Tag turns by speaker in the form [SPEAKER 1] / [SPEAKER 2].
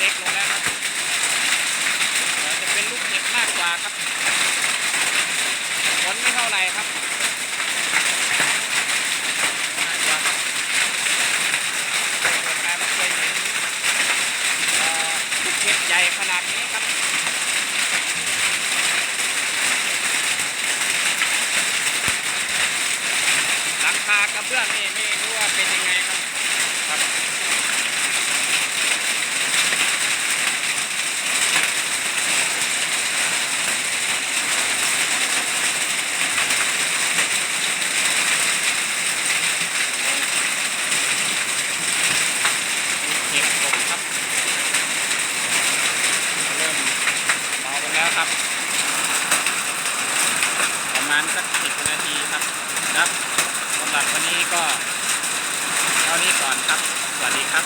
[SPEAKER 1] เล็กลงแล้วครับเราจะเป็นลูกเห็บมากกว่าครับผลไม่เท่าไหร่ครับมากกว่าครับเกิดมาไม่เคยเห็นลูกเห็บใหญ่ขนาดนี้ครับหลังคากระเบื้องนี่ไม่รู้ว่าเป็นยังไงครับเห็บตกครับเริ่มเบาไปแล้วครับประมาณสัก10 นาทีครับสำหรับวันนี้ก็เท่านี้ก่อนครับสวัสดีครับ